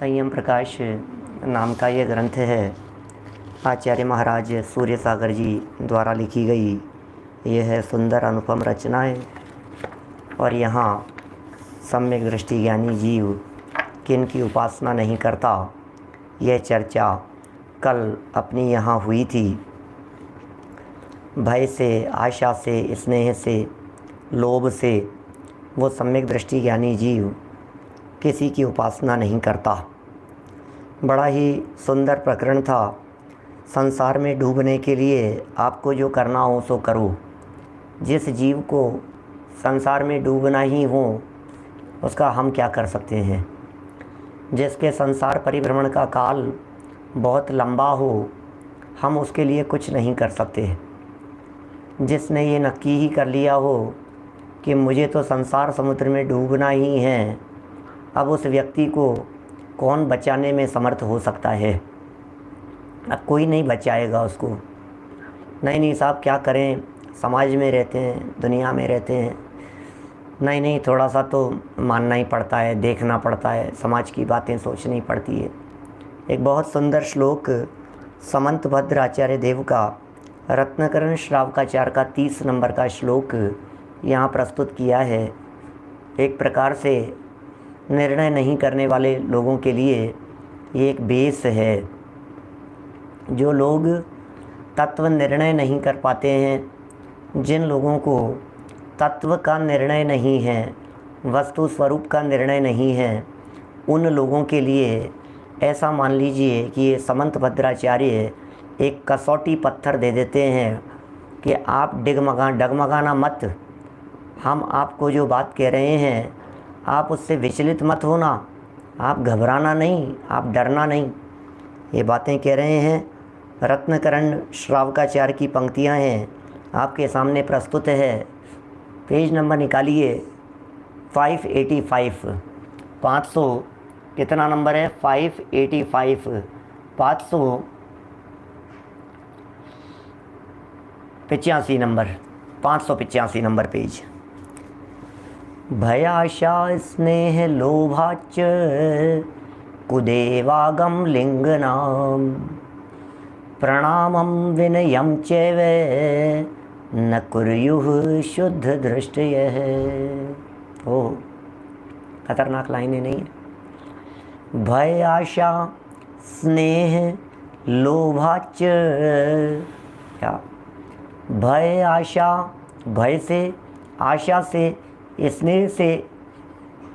संयम प्रकाश नाम का ये ग्रंथ है। आचार्य महाराज सूर्य सागर जी द्वारा लिखी गई यह है सुंदर अनुपम रचनाएं। और यहाँ सम्यक दृष्टि ज्ञानी जीव किन की उपासना नहीं करता, यह चर्चा कल अपनी यहाँ हुई थी। भय से, आशा से, स्नेह से, लोभ से वो सम्यक दृष्टि ज्ञानी जीव किसी की उपासना नहीं करता। बड़ा ही सुंदर प्रकरण था। संसार में डूबने के लिए आपको जो करना हो सो करो। जिस जीव को संसार में डूबना ही हो उसका हम क्या कर सकते हैं। जिसके संसार परिभ्रमण का काल बहुत लंबा हो हम उसके लिए कुछ नहीं कर सकते। जिसने ये नक्की ही कर लिया हो कि मुझे तो संसार समुद्र में डूबना ही है, अब उस व्यक्ति को कौन बचाने में समर्थ हो सकता है। अब कोई नहीं बचाएगा उसको। नहीं साहब क्या करें, समाज में रहते हैं, दुनिया में रहते हैं, नहीं थोड़ा सा तो मानना ही पड़ता है, देखना पड़ता है, समाज की बातें सोचनी पड़ती है। एक बहुत सुंदर श्लोक समंत भद्र आचार्य देव का रत्नकरण श्रावकाचार्य का 30 नंबर का श्लोक यहाँ प्रस्तुत किया है। एक प्रकार से निर्णय नहीं करने वाले लोगों के लिए ये एक बेस है। जो लोग तत्व निर्णय नहीं कर पाते हैं, जिन लोगों को तत्व का निर्णय नहीं है, वस्तु स्वरूप का निर्णय नहीं है, उन लोगों के लिए ऐसा मान लीजिए कि ये समंत भद्राचार्य एक कसौटी पत्थर दे देते हैं कि आप डगमगाना मत। हम आपको जो बात कह रहे हैं आप उससे विचलित मत होना, आप घबराना नहीं, आप डरना नहीं। ये बातें कह रहे हैं। रत्नकरण श्रावकाचार्य की पंक्तियां हैं, आपके सामने प्रस्तुत है। पेज नंबर निकालिए 585। 500 कितना नंबर है? 585। 585 नंबर, 585 नंबर पेज। भयाशा स्नेह लोभाच कुदेवागम लिंगनाम प्रणामं विनयं चैव न कुर्युः शुद्ध दृष्टयः। ओ खतरनाक लाइनें नहीं है। भय, आशा, स्नेह, लोभाच। क्या? भय, आशा, भय से, आशा से, स्नेह से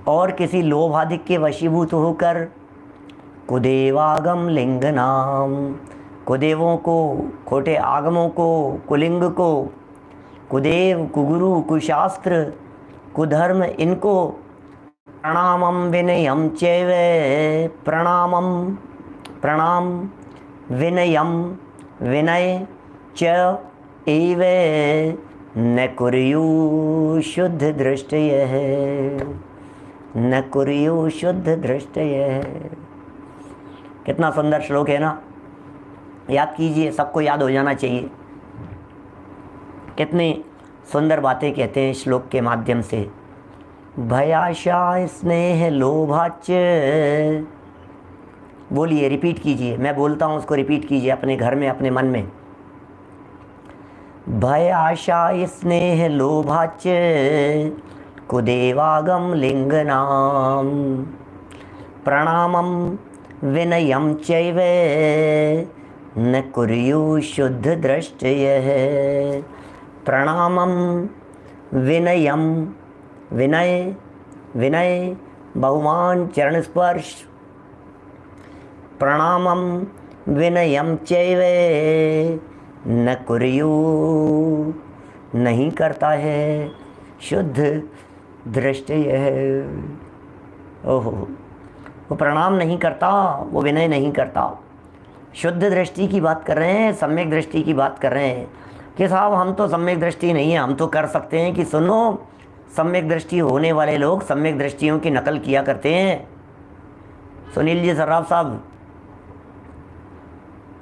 और किसी लोभ आदि के वशीभूत होकर कुदेवागम लिंग नाम, कुदेवों को, खोटे आगमों को, कुलिंग को, कुदेव, कुगुरु, कुशास्त्र, कुधर्म, इनको प्रणामम विनयम चैव, प्रणाम, विनयम, विनय, च एव न कुर्यु शुद्ध दृष्टयः, न कुर्यु शुद्ध दृष्टयः। कितना सुंदर श्लोक है ना, याद कीजिए, सबको याद हो जाना चाहिए। कितनी सुंदर बातें कहते हैं श्लोक के माध्यम से। भयाशा स्नेह लोभाच। बोलिए, रिपीट कीजिए, मैं बोलता हूँ उसको रिपीट कीजिए अपने घर में, अपने मन में। भय, आशा, स्नेह, लोभाच कुदेवागम लिंगनाम प्रणामं विनयं चैव न कुर्यु शुद्ध दृष्टयः। प्रणामं विनयं, विनय, विनय बहुमान चरण स्पर्श। प्रणामं विनयं चैव न कुर्यु, नहीं करता है, शुद्ध दृष्टयः। ओहो, वो प्रणाम नहीं करता, वो विनय नहीं करता। शुद्ध दृष्टि की बात कर रहे हैं, सम्यक दृष्टि की बात कर रहे हैं कि साहब हम तो सम्यक दृष्टि नहीं है, हम तो कर सकते हैं। कि सुनो, सम्यक दृष्टि होने वाले लोग सम्यक दृष्टियों की नकल किया करते हैं। सुनील जी सर्राफ साहब,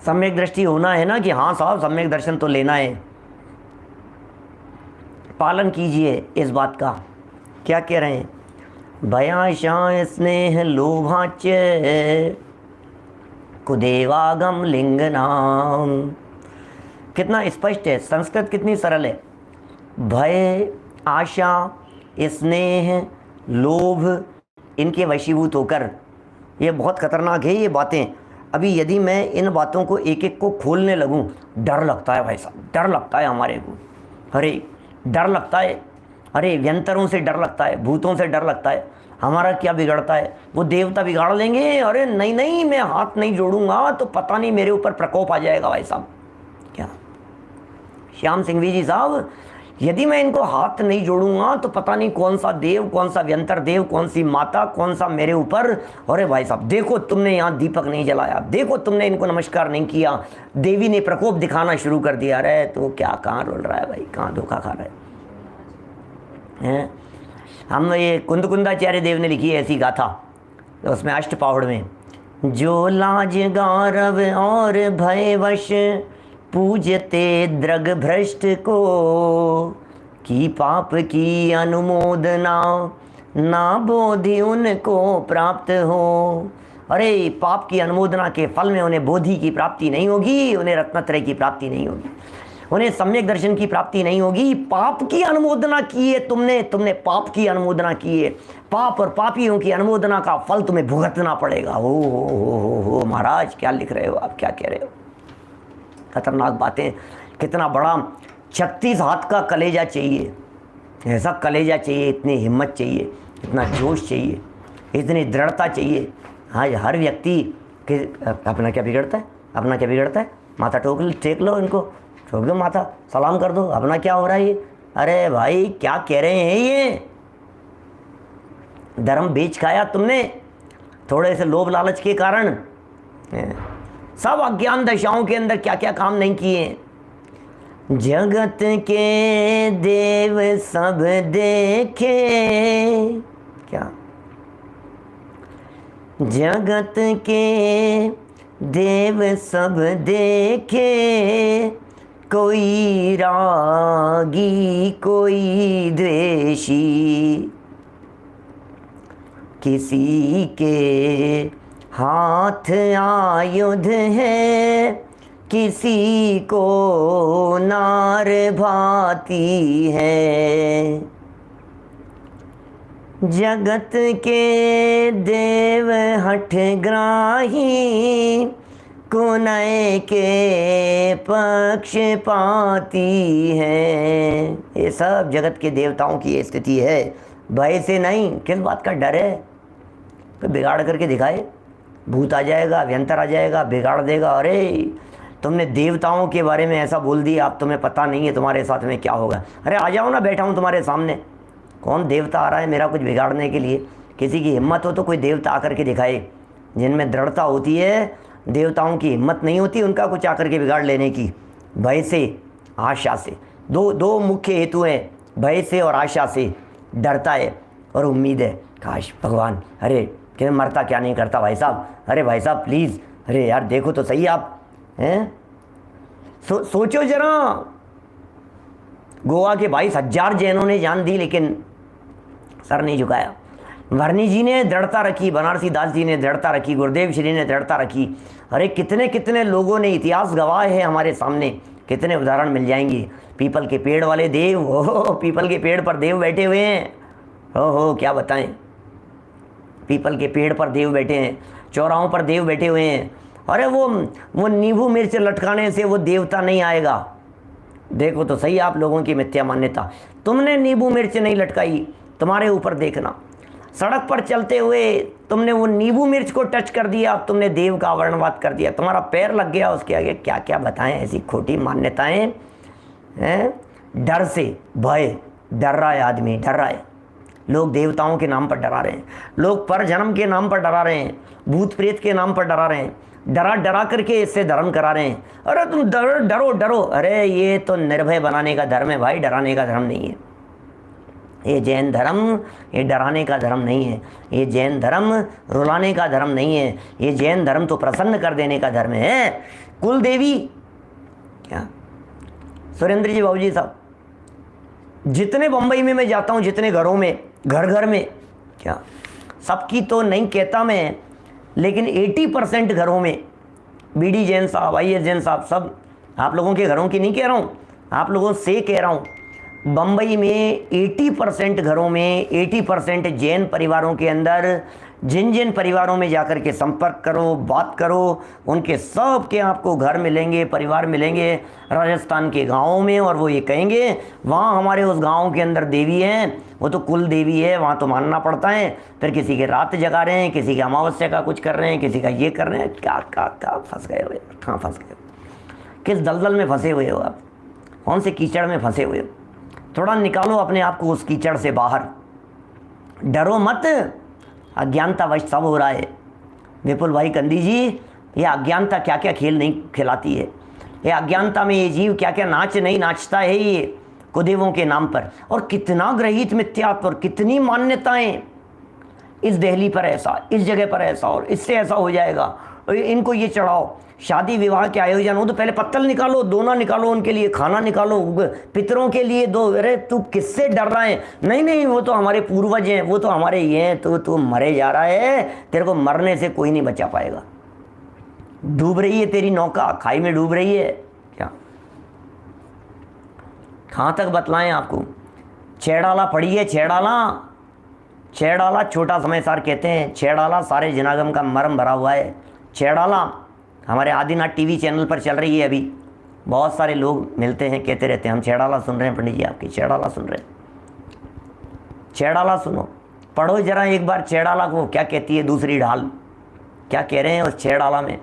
सम्यक दृष्टि होना है ना कि हाँ साहब सम्यक दर्शन तो लेना है, पालन कीजिए इस बात का। क्या कह रहे हैं? भयाशा स्नेह लोभाच कुदेवागम लिंग नाम। कितना स्पष्ट है, संस्कृत कितनी सरल है। भय, आशा, स्नेह, लोभ, इनके वशीभूत होकर, ये बहुत खतरनाक है ये बातें। अभी यदि मैं इन बातों को एक एक को खोलने लगूं, डर लगता है भाई साहब, डर लगता है हमारे को। अरे डर लगता है, अरे व्यंतरों से डर लगता है, भूतों से डर लगता है। हमारा क्या बिगड़ता है, वो देवता बिगाड़ लेंगे, अरे नहीं नहीं मैं हाथ नहीं जोड़ूंगा तो पता नहीं मेरे ऊपर प्रकोप आ जाएगा भाई साहब। क्या श्याम सिंघवी जी साहब, यदि मैं इनको हाथ नहीं जोड़ूंगा तो पता नहीं कौन सा देव, कौन सा व्यंतर देव, कौन सी माता, कौन सा मेरे ऊपर। अरे भाई साहब देखो, तुमने यहाँ दीपक नहीं जलाया, देखो तुमने इनको नमस्कार नहीं किया, देवी ने प्रकोप दिखाना शुरू कर दिया। अरे तो क्या, कहाँ रोल रहा है भाई, कहाँ धोखा खा रहा है। हम ये कुंदकुंदाचार्य देव ने लिखी है ऐसी गाथा, तो उसमें अष्टपाहुड़ में, जो लाज गौरव और भयवश पूजते द्रग भ्रष्ट को, की पाप की अनुमोदना ना बोधि उनको प्राप्त हो। अरे पाप की अनुमोदना के फल में उन्हें बोधि की प्राप्ति नहीं होगी, उन्हें रत्नत्रय की प्राप्ति नहीं होगी, उन्हें सम्यक दर्शन की प्राप्ति नहीं होगी। पाप की अनुमोदना की है तुमने पाप की अनुमोदना की है, पाप और पापियों की अनुमोदना का फल तुम्हें भुगतना पड़ेगा। हो महाराज, क्या लिख रहे हो आप, क्या कह रहे हो। खतरनाक बातें। कितना बड़ा 36 हाथ का कलेजा चाहिए, ऐसा कलेजा चाहिए, इतनी हिम्मत चाहिए, इतना जोश चाहिए, इतनी दृढ़ता चाहिए। हाँ, हर व्यक्ति के अपना क्या बिगड़ता है, अपना क्या बिगड़ता है, माथा टेक लो, इनको ठोक दो माथा, सलाम कर दो, अपना क्या हो रहा है ये। अरे भाई क्या कह रहे हैं ये, धर्म बेच खाया तुमने थोड़े से लोभ लालच के कारण। सब अज्ञान दशाओं के अंदर क्या क्या काम नहीं किए। जगत के देव सब देखे, क्या जगत के देव सब देखे, कोई रागी कोई द्वेषी, किसी के हाथ आयुध है, किसी को नार भाती है। जगत के देव हठग्राही, कुनय के पक्षपाती है। ये सब जगत के देवताओं की स्थिति है। भय से नहीं, किस बात का डर है। तो बिगाड़ करके दिखाए, भूत आ जाएगा, व्यंतर आ जाएगा, बिगाड़ देगा। अरे तुमने देवताओं के बारे में ऐसा बोल दिया, अब तुम्हें पता नहीं है तुम्हारे साथ में क्या होगा। अरे आ जाओ ना, बैठा हूँ तुम्हारे सामने, कौन देवता आ रहा है मेरा कुछ बिगाड़ने के लिए। किसी की हिम्मत हो तो कोई देवता आकर के दिखाए। जिनमें दृढ़ता होती है, देवताओं की हिम्मत नहीं होती उनका कुछ आकर के बिगाड़ लेने की। भय से, आशा से, दो मुख्य हेतु हैं, भय से और आशा से। डरता है और उम्मीद है, काश भगवान, अरे कि मरता क्या नहीं करता भाई साहब, अरे भाई साहब प्लीज़, अरे यार देखो तो सही आप हैं। सोचो जरा, गोवा के 22,000 जैनों ने जान दी लेकिन सर नहीं झुकाया। वर्णी जी ने दृढ़ता रखी, बनारसी दास जी ने दृढ़ता रखी, गुरुदेव श्री ने दृढ़ता रखी। अरे कितने कितने लोगों ने, इतिहास गवाह है हमारे सामने, कितने उदाहरण मिल जाएंगे। पीपल के पेड़ वाले देव, हो पीपल के पेड़ पर देव बैठे हुए हैं, हो क्या बताएं। पीपल के पेड़ पर देव बैठे हैं, चौराहों पर देव बैठे हुए हैं। अरे वो नींबू मिर्च लटकाने से वो देवता नहीं आएगा। देखो तो सही आप लोगों की मिथ्या मान्यता। तुमने नींबू मिर्च नहीं लटकाई, तुम्हारे ऊपर देखना। सड़क पर चलते हुए तुमने वो नींबू मिर्च को टच कर दिया, अब तुमने देव का वर्णवाद कर दिया, तुम्हारा पैर लग गया उसके आगे। क्या क्या बताएं ऐसी खोटी मान्यताएं हैं। डर से, भय, डर रहा है आदमी, डर रहा है। लोग देवताओं के नाम पर डरा रहे हैं, लोग पर जन्म के नाम पर डरा रहे हैं, भूत प्रेत के नाम पर डरा रहे हैं, डरा करके इससे धर्म करा रहे हैं। अरे तुम डरो। अरे ये तो निर्भय बनाने का धर्म है भाई, डराने का धर्म नहीं है। ये जैन धर्म ये डराने का धर्म नहीं है, ये जैन धर्म रुलाने का धर्म नहीं है, ये जैन धर्म तो प्रसन्न कर देने का धर्म है। कुल देवी क्या सुरेंद्र जी बाबूजी साहब, जितने बम्बई में मैं जाता हूँ, जितने घरों में, घर में क्या सबकी तो नहीं कहता मैं, लेकिन 80% घरों में, बीडी जैन साहब, आई एस जैन साहब, सब आप लोगों के घरों की नहीं कह रहा हूँ, आप लोगों से कह रहा हूँ, बम्बई में 80% घरों में, 80% जैन परिवारों के अंदर जिन जिन परिवारों में जाकर के संपर्क करो, बात करो, उनके सब के आपको घर मिलेंगे, परिवार मिलेंगे राजस्थान के गाँवों में, और वो ये कहेंगे वहाँ हमारे उस गाँव के अंदर देवी हैं, वो तो कुल देवी है, वहाँ तो मानना पड़ता है। फिर किसी के रात जगा रहे हैं, किसी के अमावस्या का कुछ कर रहे हैं, किसी का ये कर रहे हैं। क्या क्या क्या फंस गए हो, कहाँ फंस गए हो, किस दलदल में फंसे हुए हो आप, कौन से कीचड़ में फंसे हुए हो? थोड़ा निकालो अपने आप को उस कीचड़ से बाहर, डरो मत, अज्ञानतावश सब हो रहा है। विपुल भाई कंदी जी, ये अज्ञानता क्या क्या खेल नहीं खिलाती है, ये अज्ञानता में ये जीव क्या क्या नाच नहीं नाचता है ये कुदेवों के नाम पर, और कितना ग्रहित मिथ्यात्व और कितनी मान्यताएं, इस दहली पर ऐसा, इस जगह पर ऐसा, और इससे ऐसा हो जाएगा, इनको ये चढ़ाओ। शादी विवाह के आयोजन हो तो पहले पत्तल निकालो, दोना निकालो, उनके लिए खाना निकालो, पितरों के लिए दो। अरे तू किससे डर रहा है? नहीं नहीं, वो तो हमारे पूर्वज हैं, वो तो हमारे ये हैं, तो तू मरे जा रहा है, तेरे को मरने से कोई नहीं बचा पाएगा। डूब रही है तेरी नौका, खाई में डूब रही है क्या? कहाँ तक बतलाएं आपको? छेड़ाला पड़ी है, छेड़ाला, छेड़ाला छोटा समय सार कहते हैं, छेड़ाला सारे जनागम का मर्म भरा हुआ है। छेड़ाला हमारे आदिनाथ टीवी चैनल पर चल रही है अभी, बहुत सारे लोग मिलते हैं, कहते रहते हैं हम छेड़ाला सुन रहे हैं पंडित जी आपकी, छेड़ाला सुन रहे हैं। छेड़ाला सुनो, पढ़ो जरा एक बार छेड़ाला को, क्या कहती है दूसरी ढाल, क्या कह रहे हैं उस छेड़ाला में।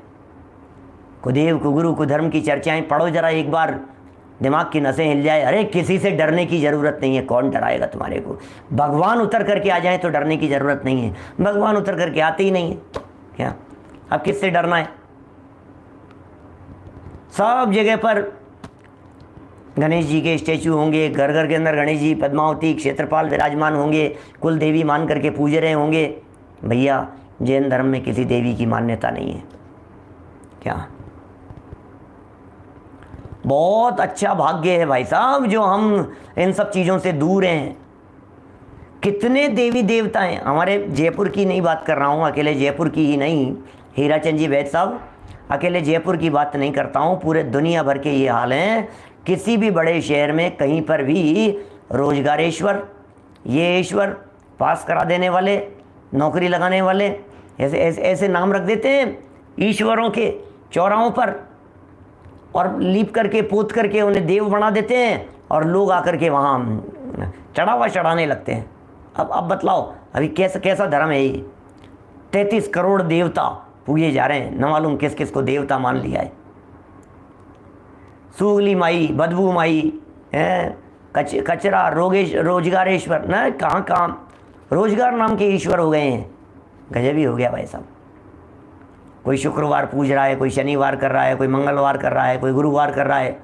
कुदेव कुगुरु कुधर्म की चर्चाएं पढ़ो जरा एक बार, दिमाग की नसें हिल जाए। अरे किसी से डरने की ज़रूरत नहीं है, कौन डराएगा तुम्हारे को? भगवान उतर करके आ जाए तो डरने की ज़रूरत नहीं है, भगवान उतर करके आते ही नहीं है क्या? अब किससे डरना है? सब जगह पर गणेश जी के स्टैचू होंगे, घर घर के अंदर गणेश जी, पद्मावती, क्षेत्रपाल विराजमान होंगे, कुल देवी मान करके पूज रहे होंगे। भैया जैन धर्म में किसी देवी की मान्यता नहीं है क्या? बहुत अच्छा भाग्य है भाई साहब जो हम इन सब चीज़ों से दूर हैं। कितने देवी देवता हैं हमारे, जयपुर की नहीं बात कर रहा हूँ, अकेले जयपुर की ही नहीं, हीराचंद जी वैद साहब, अकेले जयपुर की बात नहीं करता हूँ, पूरे दुनिया भर के ये हाल हैं। किसी भी बड़े शहर में कहीं पर भी रोजगारेश्वर, ये ईश्वर, पास करा देने वाले, नौकरी लगाने वाले, ऐसे ऐसे ऐसे नाम रख देते हैं ईश्वरों के चौराहों पर, और लीप करके पोत करके उन्हें देव बना देते हैं, और लोग आकर के वहाँ चढ़ावा चढ़ाने लगते हैं। अब बतलाओ अभी कैसा कैसा धर्म है ये? 33 करोड़ देवता पूजे जा रहे हैं, न मालूम किस किस को देवता मान लिया है। सूगली माई, बदबू माई है, कचरा, रोजगारेश्वर, न कहाँ कहाँ रोजगार नाम के ईश्वर हो गए हैं। गजब ही हो गया भाई साहब। कोई शुक्रवार पूज रहा है, कोई शनिवार कर रहा है, कोई मंगलवार कर रहा है, कोई गुरुवार कर रहा है,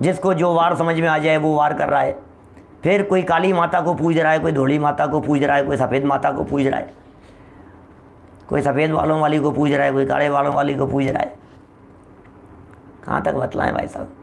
जिसको जो वार समझ में आ जाए वो वार कर रहा है। फिर कोई काली माता को पूज रहा है, कोई धोली माता को पूज रहा है, कोई सफ़ेद माता को पूज रहा है, कोई सफ़ेद बालों वाली को पूज रहा है, कोई काले बालों वाली को पूज रहा है। कहाँ तक बतलाएं भाई साहब?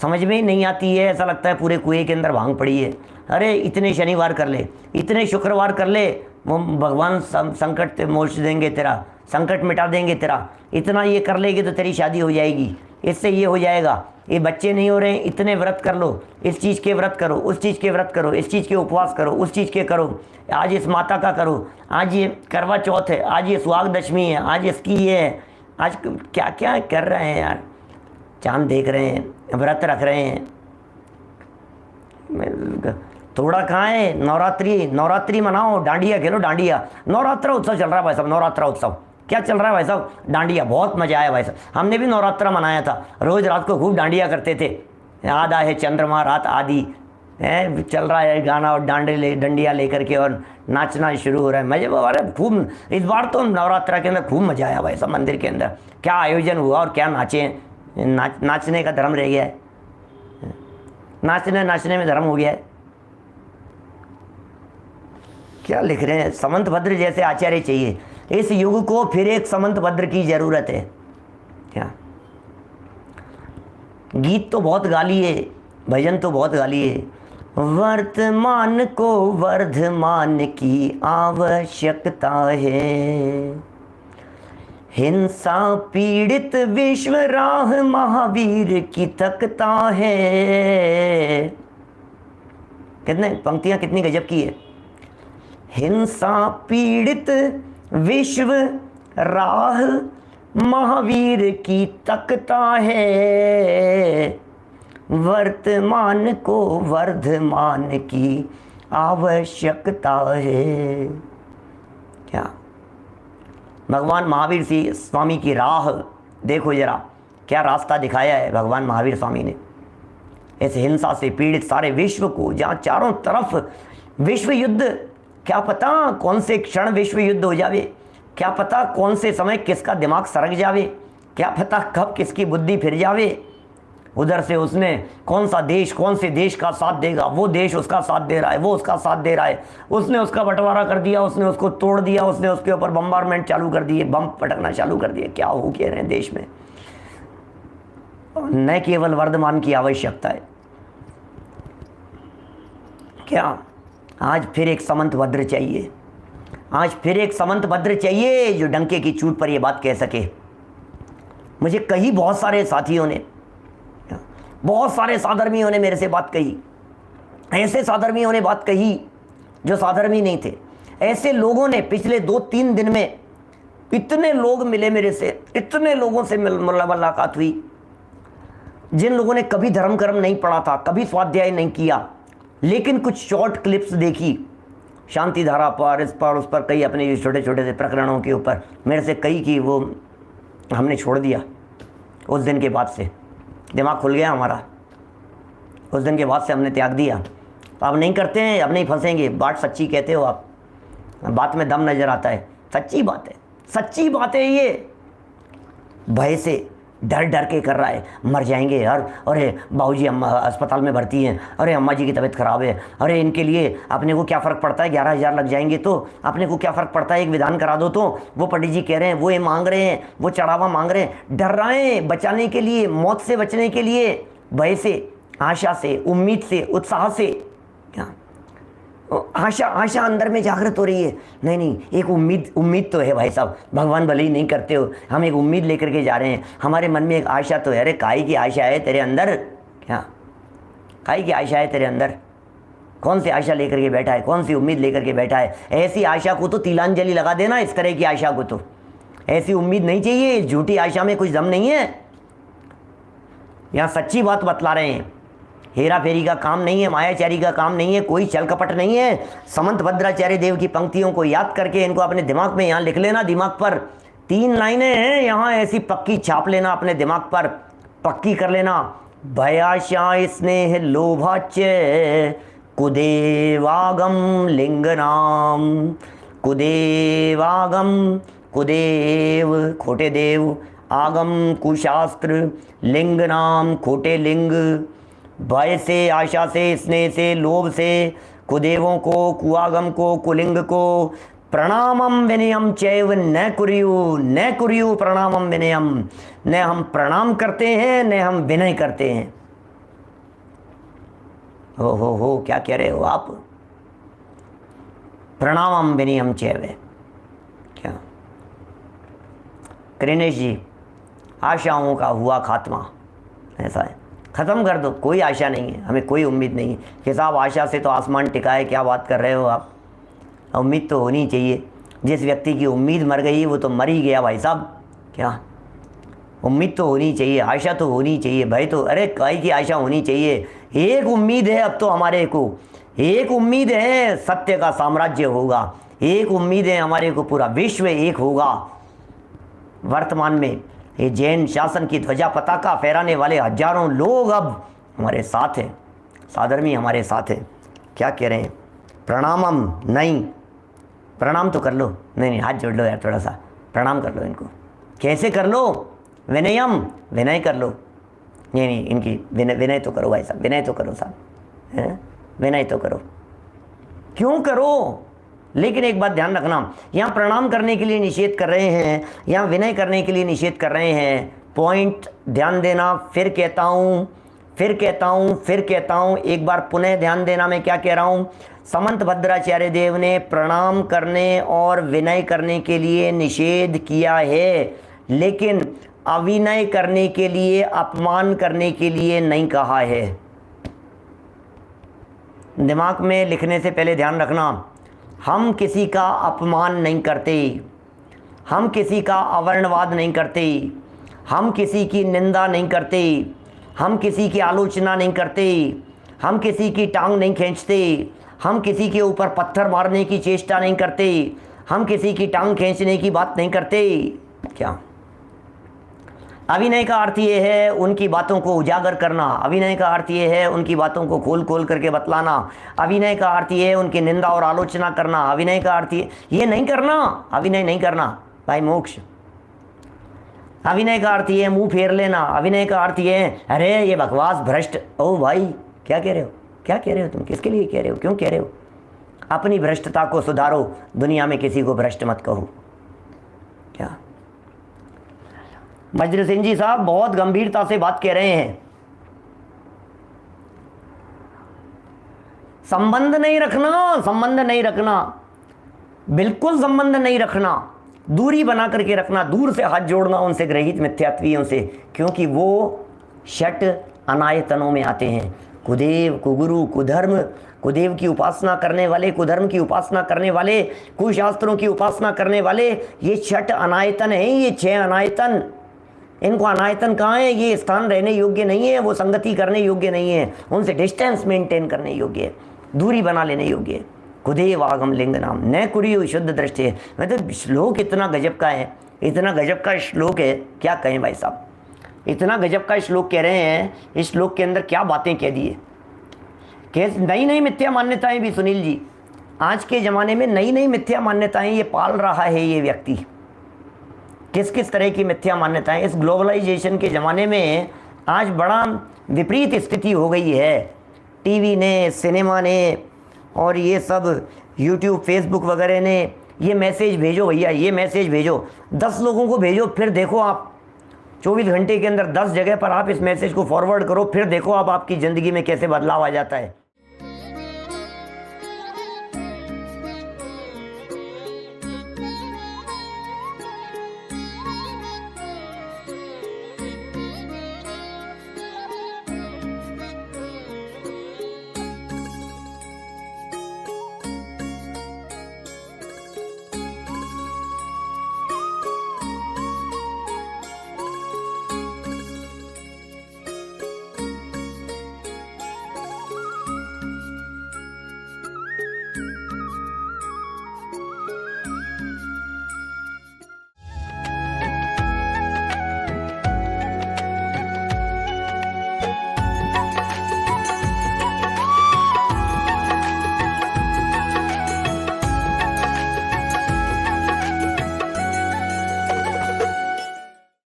समझ में ही नहीं आती है, ऐसा लगता है पूरे कुएं के अंदर भांग पड़ी है। अरे इतने शनिवार कर ले, इतने शुक्रवार कर ले, वो भगवान संकट मोच देंगे तेरा, संकट मिटा देंगे तेरा। इतना ये कर लेगी तो तेरी शादी हो जाएगी, इससे ये हो जाएगा, ये बच्चे नहीं हो रहे हैं, इतने व्रत कर लो, इस चीज़ के व्रत करो, उस चीज़ के व्रत करो, इस चीज़ के उपवास करो, उस चीज़ के करो, आज इस माता का करो, आज ये करवा चौथ है, आज ये सुहाग दशमी है, आज इसकी ये है, आज क्या क्या कर रहे हैं यार। चांद देख रहे हैं, व्रत रख रहे हैं, थोड़ा कहाँ है? नवरात्रि मनाओ, डांडिया खेलो, डांडिया। नवरात्रा उत्सव चल रहा है भाई साहब, नवरात्रा उत्सव क्या चल रहा है भाई साहब? डांडिया, बहुत मज़ा आया भाई साहब। हमने भी नवरात्रा मनाया था, रोज़ रात को खूब डांडिया करते थे। आधा है चंद्रमा रात आदि है, चल रहा है गाना, और डंडिया लेकर के और नाचना शुरू हो रहा है। मजे अरे खूब, इस बार तो नवरात्रा के अंदर खूब मज़ा आया भाई साहब। मंदिर के अंदर क्या आयोजन हुआ और क्या नाचे। नाचने का धर्म रह गया है, नाचने में धर्म हो गया है। क्या लिख रहे हैं? समंतभद्र जैसे आचार्य चाहिए इस युग को, फिर एक समंतभद्र की जरूरत है क्या? गीत तो बहुत गा लिए, भजन तो बहुत गा लिए, वर्तमान को वर्धमान की आवश्यकता है। हिंसा पीड़ित विश्व राह महावीर की तकता है। कितने पंक्तियां कितनी गजब की है। हिंसा पीड़ित विश्व राह महावीर की तकता है। वर्तमान को वर्धमान की आवश्यकता है। क्या भगवान महावीर जी स्वामी की राह देखो जरा, क्या रास्ता दिखाया है भगवान महावीर स्वामी ने। इस हिंसा से पीड़ित सारे विश्व को, जहाँ चारों तरफ विश्व युद्ध, क्या पता कौन से क्षण विश्व युद्ध हो जावे, क्या पता कौन से समय किसका दिमाग सरक जावे, क्या पता कब किसकी बुद्धि फिर जावे। उधर से उसने कौन सा देश कौन से देश का साथ देगा, वो देश उसका साथ दे रहा है, वो उसका साथ दे रहा है, उसने उसका बंटवारा कर दिया, उसने उसको तोड़ दिया, उसने उसके ऊपर बम्बारमेंट चालू कर दिए, बम पटकना चालू कर दिए। क्या हो कह रहे हैं देश में। न केवल वर्धमान की आवश्यकता है, क्या आज फिर एक समंत भद्र चाहिए। आज फिर एक समंत भद्र चाहिए जो डंके की चोट पर यह बात कह सके। मुझे कई बहुत सारे साथियों ने, बहुत सारे साधर्मियों ने मेरे से बात कही। ऐसे साधर्मियों ने बात कही जो साधर्मी नहीं थे। ऐसे लोगों ने पिछले 2-3 दिन में इतने लोग मिले मेरे से, इतने लोगों से मुलाकात हुई जिन लोगों ने कभी धर्म कर्म नहीं पढ़ा था, कभी स्वाध्याय नहीं किया, लेकिन कुछ शॉर्ट क्लिप्स देखी शांति धारा पर, इस पर, उस पर, कई अपने छोटे छोटे से प्रकरणों के ऊपर मेरे से कई की, वो हमने छोड़ दिया। उस दिन के बाद से दिमाग खुल गया हमारा। उस दिन के बाद से हमने त्याग दिया। अब नहीं करते हैं, अब नहीं फंसेंगे। बात सच्ची कहते हो आप, बात में दम नज़र आता है। सच्ची बात है, सच्ची बात है ये। भय से डर डर के कर रहा है, मर जाएंगे यार, अरे बाबूजी अम्मा अस्पताल में भर्ती हैं, अरे अम्मा जी की तबीयत ख़राब है, अरे इनके लिए अपने को क्या फ़र्क पड़ता है, 11,000 लग जाएंगे तो अपने को क्या फ़र्क पड़ता है, एक विधान करा दो तो। वो पंडित जी कह रहे हैं, वो ये मांग रहे हैं, वो चढ़ावा मांग रहे हैं। डर रहे हैं बचाने के लिए, मौत से बचने के लिए, भय से, आशा से, उम्मीद से, उत्साह से। क्या आशा अंदर में जागृत हो रही है। नहीं नहीं, एक उम्मीद तो है भाई साहब। भगवान भले ही नहीं करते हो, हम एक उम्मीद लेकर के जा रहे हैं। हमारे मन में एक आशा तो है। अरे काई की आशा है तेरे अंदर? क्या काई की आशा है तेरे अंदर? कौन सी आशा लेकर के बैठा है, कौन सी उम्मीद लेकर के बैठा है? ऐसी आशा को तो तिलांजलि लगा देना। इस तरह की आशा को तो ऐसी उम्मीद नहीं चाहिए। झूठी आशा में कुछ दम नहीं है। यहाँ सच्ची बात बतला रहे हैं। हेरा फेरी का काम नहीं है, मायाचारी का काम नहीं है, कोई छल कपट नहीं है। समंत भद्राचार्य देव की पंक्तियों को याद करके इनको अपने दिमाग में यहाँ लिख लेना। दिमाग पर 3 लाइनें हैं यहाँ, ऐसी पक्की छाप लेना, अपने दिमाग पर पक्की कर लेना। भयाशा स्नेह लोभाच्य कुदेवागम लिंगनाम। कुदेवागम, कुदेव खोटे देव, आगम कुशास्त्र, लिंग नाम खोटे लिंग। भय से, आशा से, स्नेह से, लोभ से, कुदेवों को, कुआगम को, कुलिंग को। प्रणामम विनयम चैव न कुर्यु प्रणामम विनयम। न हम प्रणाम करते हैं, न हम विनय करते हैं। हो क्या कह रहे हो आप? प्रणामम विनयम चैव। क्या कृणेश जी, आशाओं का हुआ खात्मा। ऐसा है, ख़त्म कर दो। कोई आशा नहीं है, हमें कोई उम्मीद नहीं है कि साहब आशा से तो आसमान टिका है। क्या बात कर रहे हो आप? उम्मीद तो होनी चाहिए। जिस व्यक्ति की उम्मीद मर गई वो तो मर ही गया भाई साहब। क्या उम्मीद तो होनी चाहिए, आशा तो होनी चाहिए। भाई तो अरे काय की आशा होनी चाहिए। एक उम्मीद है अब तो हमारे को, एक उम्मीद है सत्य का साम्राज्य होगा। एक उम्मीद है हमारे को पूरा विश्व एक होगा। वर्तमान में ये जैन शासन की ध्वजा पताका फहराने वाले हजारों लोग अब हमारे साथ हैं, साधर्मी हमारे साथ हैं। क्या कह रहे हैं? प्रणामम नहीं, प्रणाम तो कर लो। नहीं, हाथ जोड़ लो यार, थोड़ा सा प्रणाम कर लो इनको। कैसे कर लो? विनयम, विनय कर लो। नहीं, इनकी विनय तो करो भाई साहब, विनय तो करो साहब, विनय तो करो। क्यों करो? लेकिन एक बात ध्यान रखना, यहाँ प्रणाम करने के लिए निषेध कर रहे हैं, यहाँ विनय करने के लिए निषेध कर रहे हैं। पॉइंट ध्यान देना। फिर कहता हूँ, फिर कहता हूँ, एक बार पुनः ध्यान देना मैं क्या कह रहा हूँ। समंत भद्राचार्य देव ने प्रणाम करने और विनय करने के लिए निषेध किया है, लेकिन अविनय करने के लिए, अपमान करने के लिए नहीं कहा है। दिमाग में लिखने से पहले ध्यान रखना, हम किसी का अपमान नहीं करते, हम किसी का अवर्णवाद नहीं करते, हम किसी की निंदा नहीं करते, हम किसी की आलोचना नहीं करते, हम किसी की टांग नहीं खींचते, हम किसी के ऊपर पत्थर मारने की चेष्टा नहीं करते, हम किसी की टांग खींचने की बात नहीं करते। क्या अभिनय का अर्थ ये है उनकी बातों को उजागर करना, अभिनय का अर्थ ये है उनकी बातों को खोल खोल करके बतलाना, अभिनय का अर्थ ये है उनकी निंदा और आलोचना करना, अभिनय का अर्थ ये नहीं करना, अभिनय नहीं करना भाई मोक्ष। अभिनय का अर्थ ये है मुंह फेर लेना, अभिनय का अर्थ ये है अरे ये बकवास भ्रष्ट। ओ भाई क्या कह रहे हो, क्या कह रहे हो तुम, किसके लिए कह रहे हो, क्यों कह रहे हो। अपनी भ्रष्टता को सुधारो, दुनिया में किसी को भ्रष्ट मत कहो। क्या वज्र सिंह जी साहब बहुत गंभीरता से बात कह रहे हैं। संबंध नहीं रखना, संबंध नहीं रखना, बिल्कुल संबंध नहीं रखना, दूरी बना करके रखना, दूर से हाथ जोड़ना उनसे ग्रहित मिथ्यात्वियों से, क्योंकि वो षट अनायतनों में आते हैं। कुदेव, कुगुरु, कुधर्म, कुदेव की उपासना करने वाले, कुधर्म की उपासना करने वाले, कुशास्त्रों की उपासना करने वाले, ये षट अनायतन है, ये 6 अनायतन। इनको अनायतन कहाँ है, ये स्थान रहने योग्य नहीं है, वो संगति करने योग्य नहीं है, उनसे डिस्टेंस मेंटेन करने योग्य है, दूरी बना लेने योग्य है। कुदेव आगम लिंग नाम न कुरियो शुद्ध दृष्टि है। मतलब श्लोक इतना गजब का है, इतना गजब का श्लोक है, क्या कहें भाई साहब, इतना गजब का श्लोक कह रहे हैं। इस श्लोक के अंदर क्या बातें कह दी है कि नई नई मिथ्या मान्यताएं भी, सुनील जी आज के ज़माने में नई नई मिथ्या मान्यताएं ये पाल रहा है ये व्यक्ति। किस किस तरह की मिथ्या मान्यताएं इस ग्लोबलाइजेशन के ज़माने में आज बड़ा विपरीत स्थिति हो गई है। टीवी ने, सिनेमा ने और ये सब यूट्यूब, फेसबुक वगैरह ने ये मैसेज भेजो भैया, ये मैसेज भेजो, 10 लोगों को भेजो, फिर देखो आप 24 घंटे के अंदर 10 जगह पर आप इस मैसेज को फॉरवर्ड करो, फिर देखो आप आपकी ज़िंदगी में कैसे बदलाव आ जाता है।